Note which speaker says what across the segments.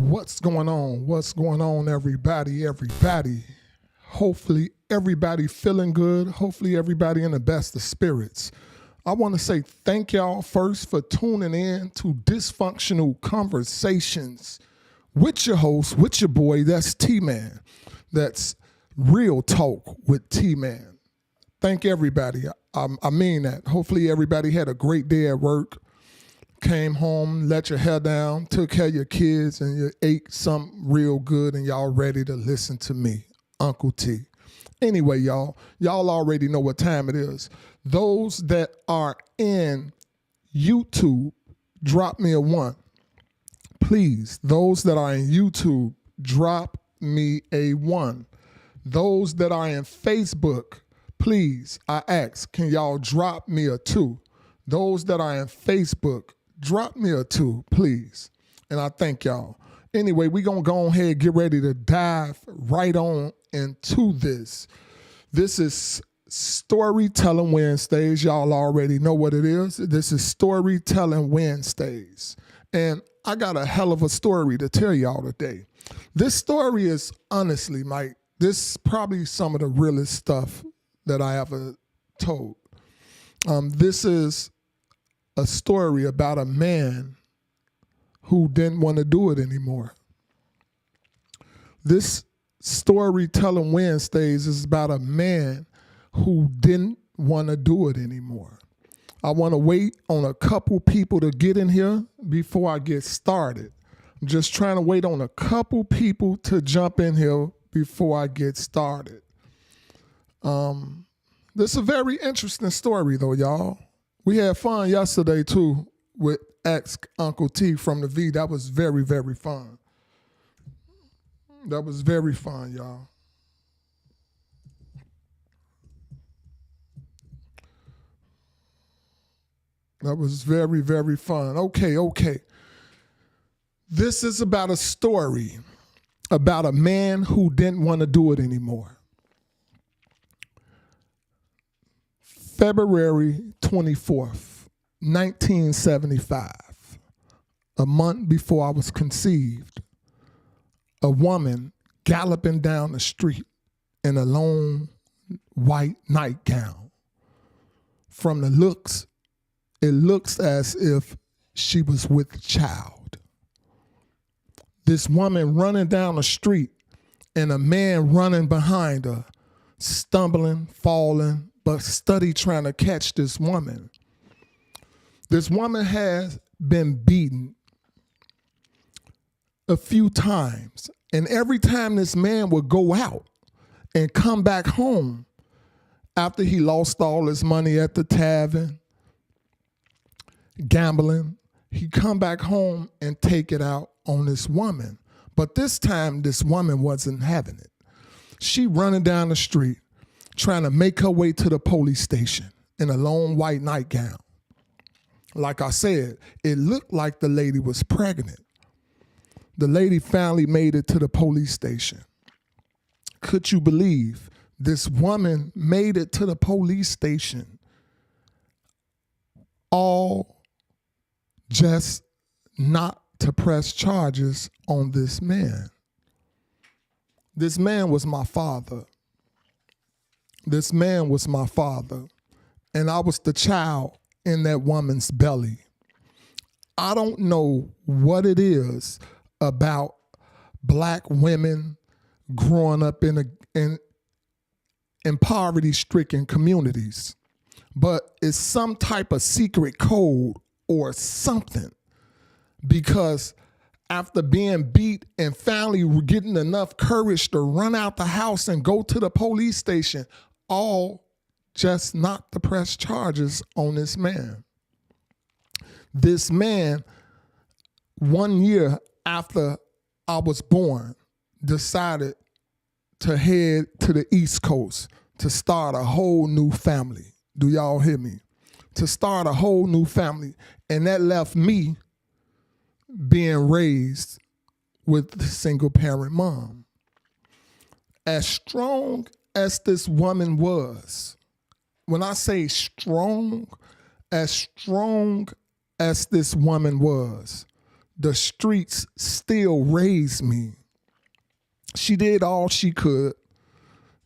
Speaker 1: What's going on? What's going on, everybody? Hopefully everybody feeling good. Hopefully everybody in the best of spirits. I want to say thank y'all first for tuning in to Dysfunctional Conversations with your host, with your boy, that's T-Man. That's Real Talk with T-Man. Thank everybody. I mean that. Hopefully everybody had a great day at work. Came home, let your hair down, took care of your kids, and you ate something real good, and y'all ready to listen to me, Uncle T. Anyway, y'all already know what time it is. Those that are in YouTube, drop me a 1. Please, those that are in YouTube, drop me a 1. Those that are in Facebook, please, I ask, can y'all drop me a 2? Those that are in Facebook, drop me a 2, please. And I thank y'all. Anyway, we're going to go ahead and get ready to dive right on into this. This is Storytelling Wednesdays. Y'all already know what it is. This is Storytelling Wednesdays. And I got a hell of a story to tell y'all today. This story is honestly, Mike, this is probably some of the realest stuff that I ever told. This is a story about a man who didn't want to do it anymore. This Storytelling Wednesdays is about a man who didn't want to do it anymore. I want to wait on a couple people to get in here before I get started. I'm just trying to wait on a couple people to jump in here before I get started. This is a very interesting story though, y'all. We had fun yesterday, too, with Ask Uncle T from the V. That was very, very fun. That was very fun, y'all. That was very, very fun. Okay. This is about a story about a man who didn't want to do it anymore. February 24th, 1975, a month before I was conceived, a woman galloping down the street in a long white nightgown. From the looks, it looks as if she was with child. This woman running down the street and a man running behind her, stumbling, falling, but steady trying to catch this woman. This woman has been beaten a few times. And every time this man would go out and come back home after he lost all his money at the tavern, gambling, he'd come back home and take it out on this woman. But this time, this woman wasn't having it. She running down the street, trying to make her way to the police station in a long white nightgown. Like I said, it looked like the lady was pregnant. The lady finally made it to the police station. Could you believe this woman made it to the police station all just not to press charges on this man? This man was my father. This man was my father, and I was the child in that woman's belly. I don't know what it is about black women growing up in poverty-stricken communities, but it's some type of secret code or something, because after being beat and finally getting enough courage to run out the house and go to the police station, all just not to press charges on this man. This man, 1 year after I was born, decided to head to the East Coast to start a whole new family. Do y'all hear me? To start a whole new family. And that left me being raised with a single parent mom. As strong as this woman was, when I say strong as this woman was, the streets still raised me. She did all she could.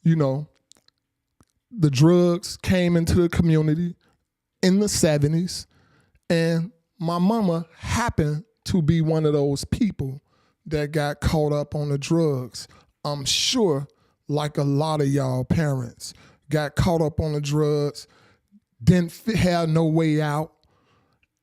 Speaker 1: You know, the drugs came into the community in the 70s, and my mama happened to be one of those people that got caught up on the drugs. I'm sure, like a lot of y'all parents, got caught up on the drugs, didn't have no way out,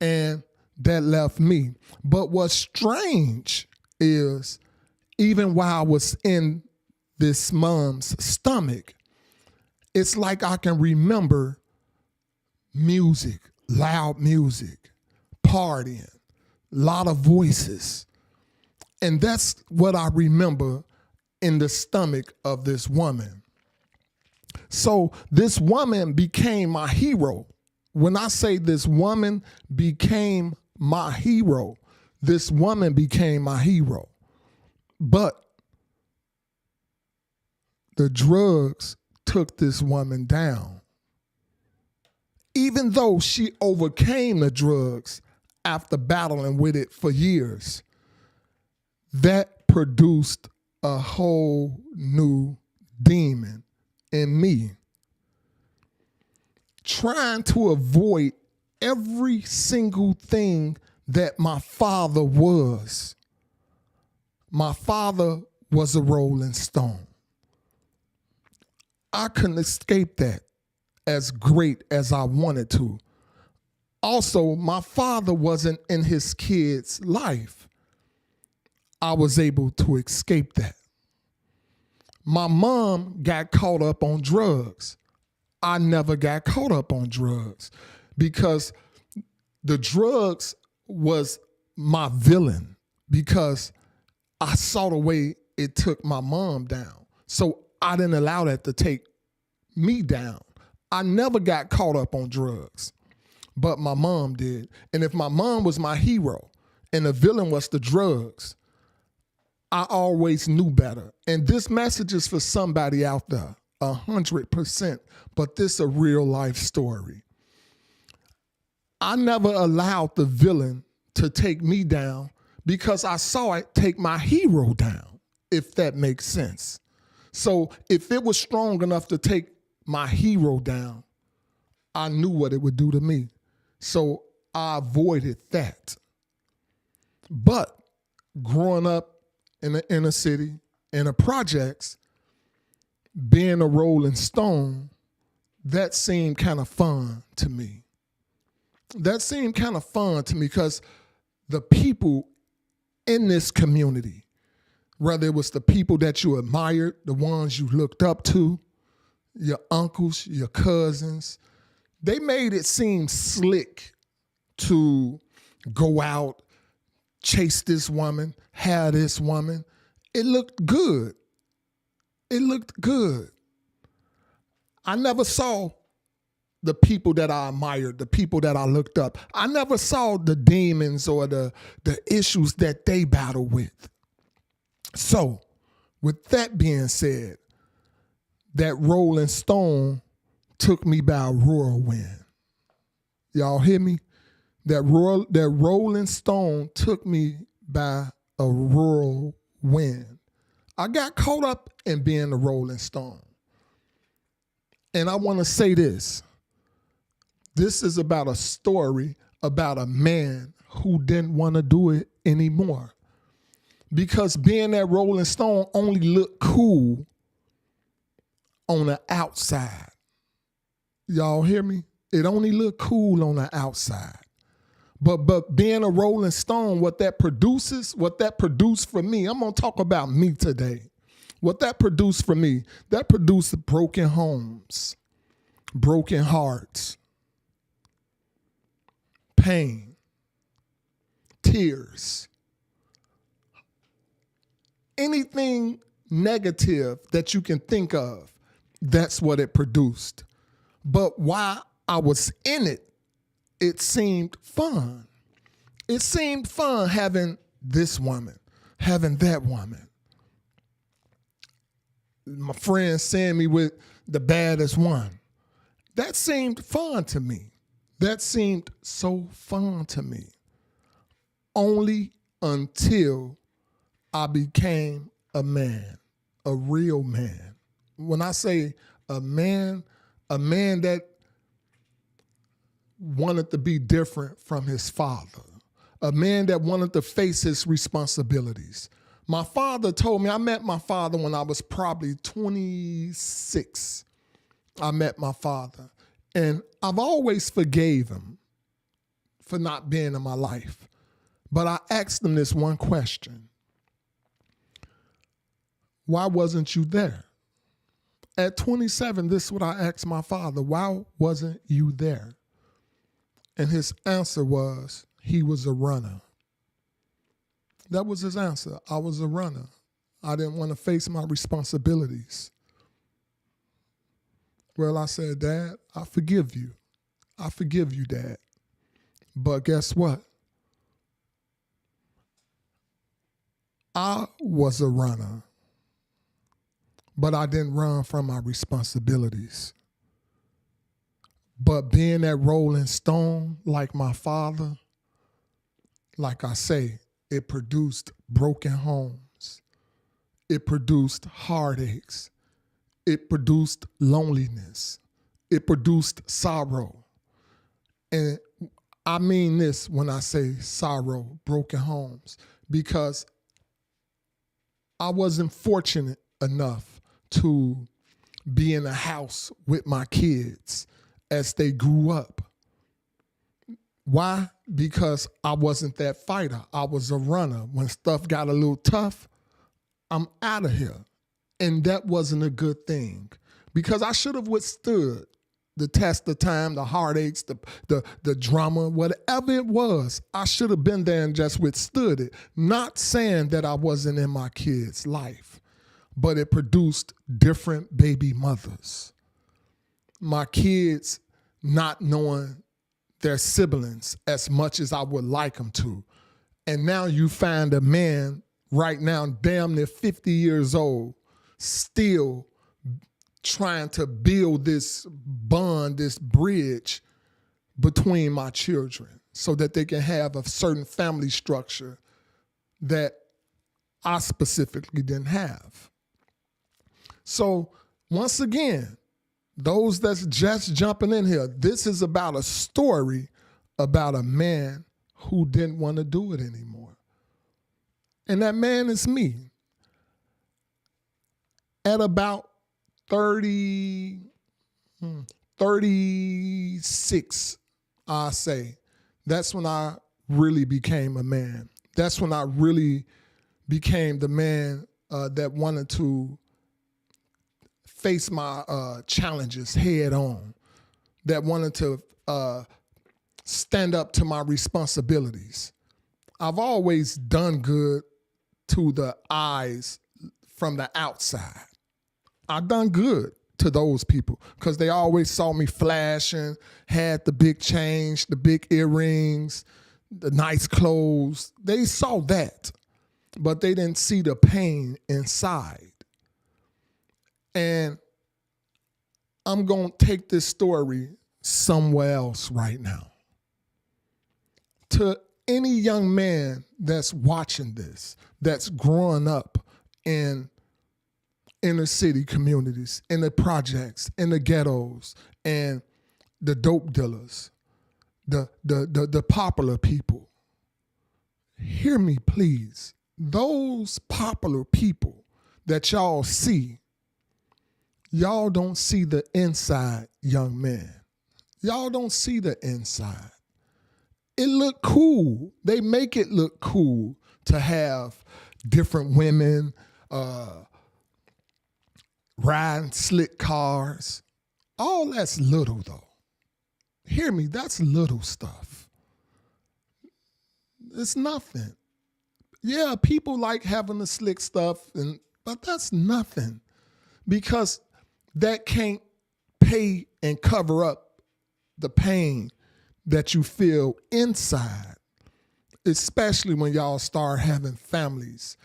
Speaker 1: and that left me. But what's strange is, even while I was in this mom's stomach, it's like I can remember music, loud music, partying, lot of voices. And that's what I remember in the stomach of this woman. So this woman became my hero. When I say this woman became my hero, this woman became my hero. But the drugs took this woman down. Even though she overcame the drugs after battling with it for years, that produced a whole new demon in me. Trying to avoid every single thing that my father was. My father was a Rolling Stone. I couldn't escape that as great as I wanted to. Also, my father wasn't in his kid's life. I was able to escape that. My mom got caught up on drugs. I never got caught up on drugs because the drugs was my villain, because I saw the way it took my mom down. So I didn't allow that to take me down. I never got caught up on drugs, but my mom did. And if my mom was my hero and the villain was the drugs, I always knew better. And this message is for somebody out there, 100%, but this is a real life story. I never allowed the villain to take me down because I saw it take my hero down, if that makes sense. So if it was strong enough to take my hero down, I knew what it would do to me. So I avoided that. But growing up in the inner city, in the projects, being a Rolling Stone, that seemed kind of fun to me. That seemed kind of fun to me because the people in this community, whether it was the people that you admired, the ones you looked up to, your uncles, your cousins, they made it seem slick to go out, chase this woman, have this woman. It looked good. It looked good. I never saw the people that I admired, the people that I looked up. I never saw the demons or the issues that they battle with. So, with that being said, that Rolling Stone took me by a whirlwind. Y'all hear me? That Rolling Stone took me by a whirlwind. I got caught up in being a Rolling Stone. And I want to say this. This is about a story about a man who didn't want to do it anymore. Because being that Rolling Stone only looked cool on the outside. Y'all hear me? It only looked cool on the outside. But being a Rolling Stone, what that produced for me, I'm going to talk about me today. What that produced for me, that produced broken homes, broken hearts, pain, tears, anything negative that you can think of, that's what it produced. But while I was in it, it seemed fun. It seemed fun having this woman, having that woman. My friends seeing me with the baddest one. That seemed fun to me. That seemed so fun to me. Only until I became a man, a real man. When I say a man that wanted to be different from his father, a man that wanted to face his responsibilities. My father told me, I met my father when I was probably 26. I met my father, and I've always forgave him for not being in my life. But I asked him this one question: why wasn't you there? At 27, this is what I asked my father: why wasn't you there? And his answer was, he was a runner. That was his answer. I was a runner. I didn't want to face my responsibilities. Well, I said, Dad, I forgive you. I forgive you, Dad. But guess what? I was a runner, but I didn't run from my responsibilities. But being that rolling stone like my father, like I say, it produced broken homes. It produced heartaches. It produced loneliness. It produced sorrow. And I mean this when I say sorrow, broken homes, because I wasn't fortunate enough to be in a house with my kids as they grew up. Why? Because I wasn't that fighter. I was a runner. When stuff got a little tough, I'm out of here. And that wasn't a good thing, because I should have withstood the test of time, the heartaches, the drama, whatever it was. I should have been there and just withstood it. Not saying that I wasn't in my kids' life, but it produced different baby mothers. My kids not knowing their siblings as much as I would like them to. And now you find a man right now, damn near 50 years old, still trying to build this bond, this bridge between my children so that they can have a certain family structure that I specifically didn't have. So once again, those that's just jumping in here, this is about a story about a man who didn't want to do it anymore. And that man is me. At about 36, I say, that's when I really became a man. That's when I really became the man that wanted to face my challenges head on, that wanted to stand up to my responsibilities. I've always done good to the eyes from the outside. I've done good to those people because they always saw me flashing, had the big change, the big earrings, the nice clothes. They saw that, but they didn't see the pain inside. And I'm going to take this story somewhere else right now. To any young man that's watching this, that's growing up in inner city communities, in the projects, in the ghettos, and the dope dealers, the popular people, hear me please. Those popular people that y'all see, y'all don't see the inside, young men. Y'all don't see the inside. It look cool. They make it look cool to have different women riding slick cars. All that's little though. Hear me, that's little stuff. It's nothing. Yeah, people like having the slick stuff, but that's nothing, because that can't pay and cover up the pain that you feel inside, especially when y'all start having families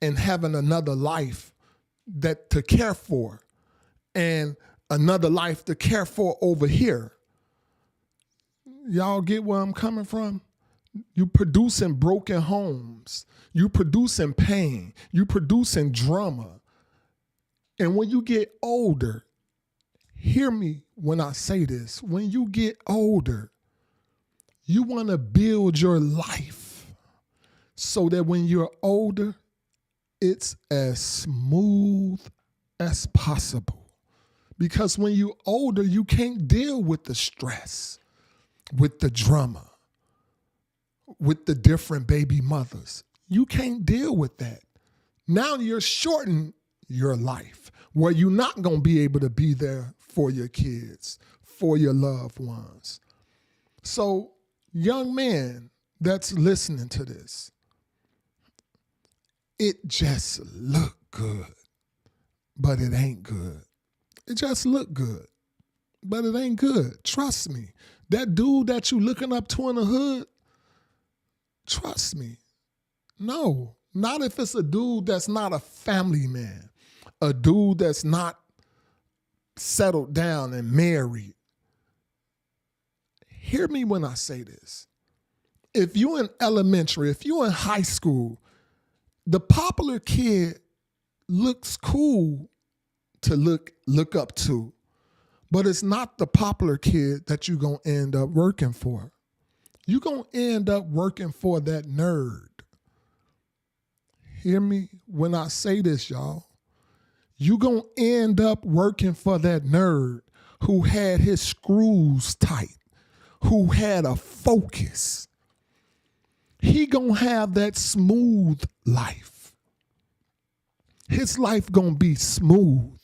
Speaker 1: and having another life that to care for and another life to care for over here. Y'all get where I'm coming from? You producing broken homes. You producing pain. You producing drama. And when you get older, hear me when I say this, when you get older, you want to build your life so that when you're older, it's as smooth as possible. Because when you're older, you can't deal with the stress, with the drama, with the different baby mothers. You can't deal with that. Now you're shortening your life where you're not going to be able to be there for your kids, for your loved ones. So, young man that's listening to this, it just look good, but it ain't good. It just look good, but it ain't good. Trust me. That dude that you looking up to in the hood, trust me. No, not if it's a dude that's not a family man, a dude that's not settled down and married. Hear me when I say this. If you in elementary, if you in high school, the popular kid looks cool to look up to, but it's not the popular kid that you're going to end up working for. You're going to end up working for that nerd. Hear me when I say this, y'all. You're going to end up working for that nerd who had his screws tight, who had a focus. He going to have that smooth life. His life going to be smooth.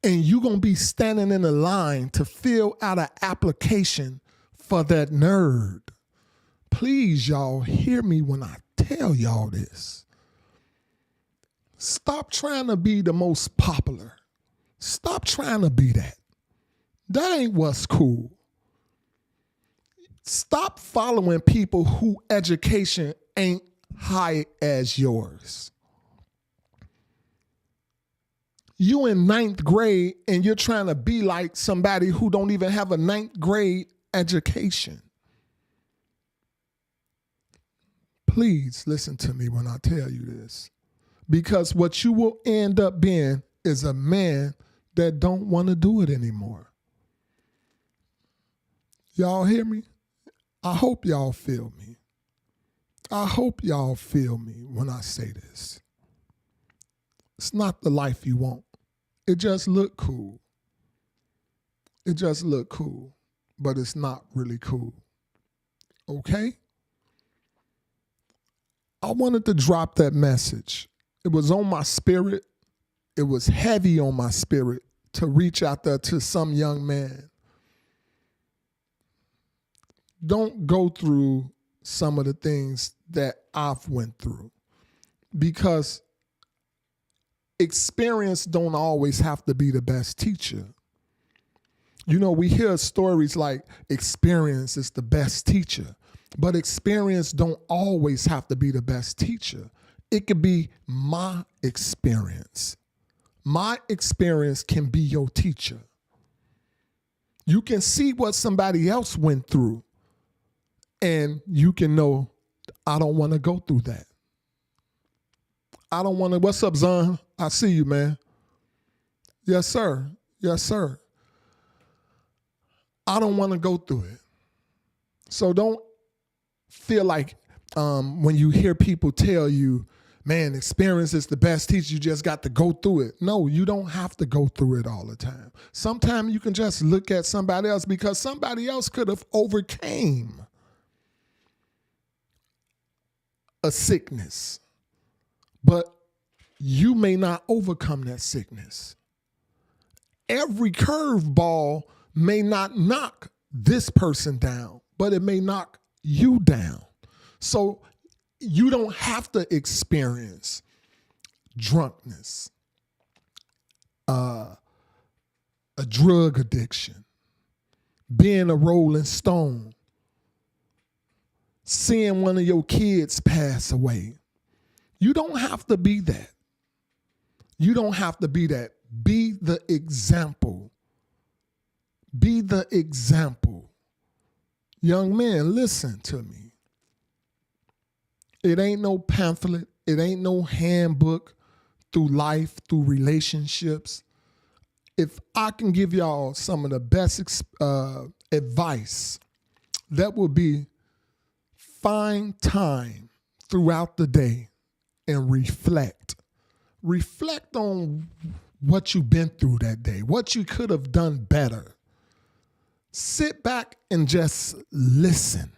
Speaker 1: And you're going to be standing in a line to fill out an application for that nerd. Please, y'all, hear me when I tell y'all this. Stop trying to be the most popular. Stop trying to be that. That ain't what's cool. Stop following people whose education ain't high as yours. You in 9th grade and you're trying to be like somebody who don't even have a 9th grade education. Please listen to me when I tell you this. Because what you will end up being is a man that don't want to do it anymore. Y'all hear me? I hope y'all feel me. I hope y'all feel me when I say this. It's not the life you want. It just look cool. It just look cool, but it's not really cool. Okay? I wanted to drop that message. It was on my spirit. It was heavy on my spirit to reach out there to some young man. Don't go through some of the things that I've went through, because experience don't always have to be the best teacher. You know, we hear stories like experience is the best teacher, but experience don't always have to be the best teacher. It could be my experience. My experience can be your teacher. You can see what somebody else went through, and you can know, I don't want to go through that. I don't want to. What's up, Zon? I see you, man. Yes, sir. Yes, sir. I don't want to go through it. So don't feel like when you hear people tell you, man, experience is the best teacher, you just got to go through it. No, you don't have to go through it all the time. Sometimes you can just look at somebody else, because somebody else could have overcame a sickness, but you may not overcome that sickness. Every curveball may not knock this person down, but it may knock you down. So you don't have to experience drunkenness, a drug addiction, being a rolling stone, seeing one of your kids pass away. You don't have to be that. You don't have to be that. Be the example. Be the example. Young man, listen to me. It ain't no pamphlet. It ain't no handbook through life, through relationships. If I can give y'all some of the best advice, that would be find time throughout the day and reflect. Reflect on what you've been through that day, what you could have done better. Sit back and just listen.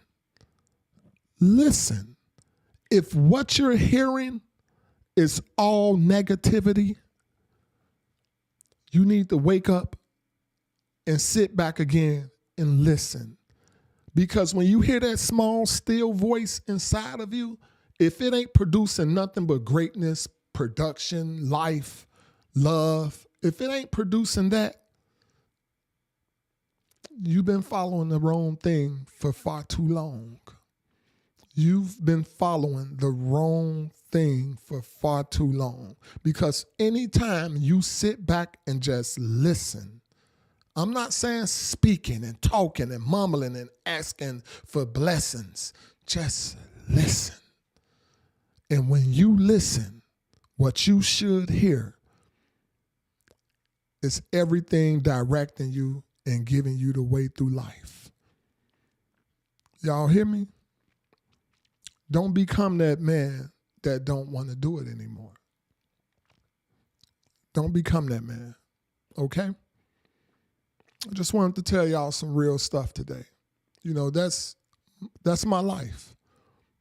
Speaker 1: Listen. If what you're hearing is all negativity, you need to wake up and sit back again and listen. Because when you hear that small, still voice inside of you, if it ain't producing nothing but greatness, production, life, love, if it ain't producing that, you've been following the wrong thing for far too long. You've been following the wrong thing for far too long. Because anytime you sit back and just listen, I'm not saying speaking and talking and mumbling and asking for blessings. Just listen. And when you listen, what you should hear is everything directing you and giving you the way through life. Y'all hear me? Don't become that man that don't want to do it anymore. Don't become that man, okay? I just wanted to tell y'all some real stuff today. You know, that's my life.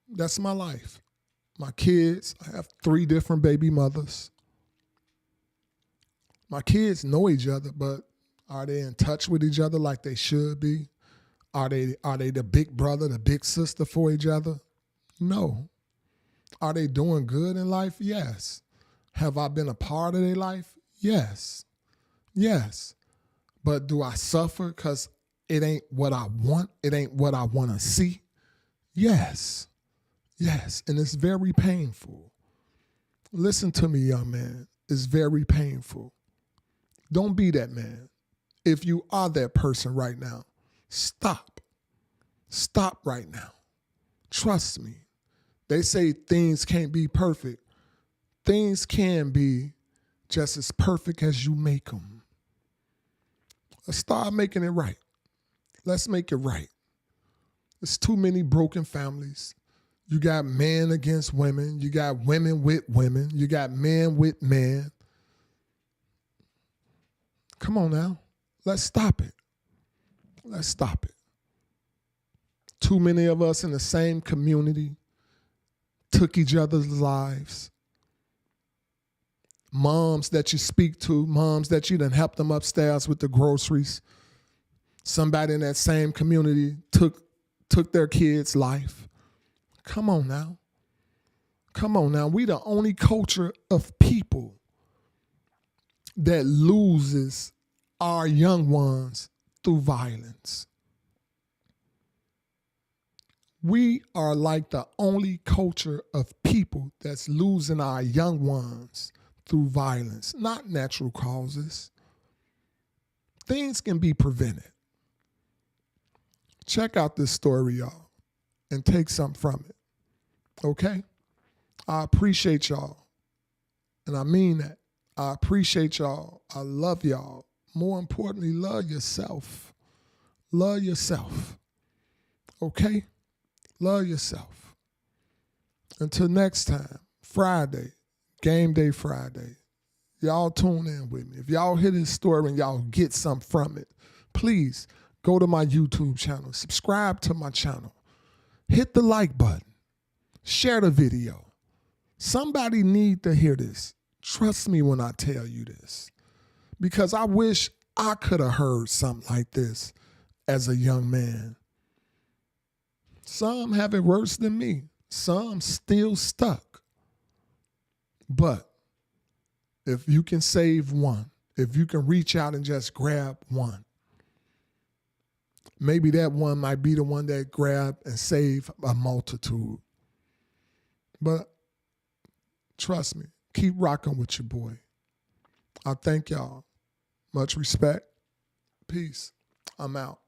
Speaker 1: That's my life. My kids, I have 3 different baby mothers. My kids know each other, but are they in touch with each other like they should be? Are they the big brother, the big sister for each other? No. Are they doing good in life? Yes. Have I been a part of their life? Yes. Yes. But do I suffer because it ain't what I want? It ain't what I want to see? Yes. Yes. And it's very painful. Listen to me, young man. It's very painful. Don't be that man. If you are that person right now, stop. Stop right now. Trust me. They say things can't be perfect. Things can be just as perfect as you make them. Let's start making it right. Let's make it right. There's too many broken families. You got men against women. You got women with women. You got men with men. Come on now. Let's stop it. Let's stop it. Too many of us in the same community took each other's lives. Moms that you speak to, moms that you done helped them upstairs with the groceries. Somebody in that same community took their kid's life. Come on now. Come on now. We the only culture of people that loses our young ones through violence. We are like the only culture of people that's losing our young ones through violence, not natural causes. Things can be prevented. Check out this story, y'all, and take something from it, okay? I appreciate y'all, and I mean that. I appreciate y'all. I love y'all. More importantly, love yourself. Love yourself, okay? Love yourself. Until next time, Friday, Game Day Friday. Y'all tune in with me. If y'all hear this story and y'all get something from it, please go to my YouTube channel. Subscribe to my channel. Hit the like button. Share the video. Somebody need to hear this. Trust me when I tell you this. Because I wish I could have heard something like this as a young man. Some have it worse than me. Some still stuck. But if you can save one, if you can reach out and just grab one, maybe that one might be the one that grab and save a multitude. But trust me, keep rocking with your boy. I thank y'all. Much respect. Peace. I'm out.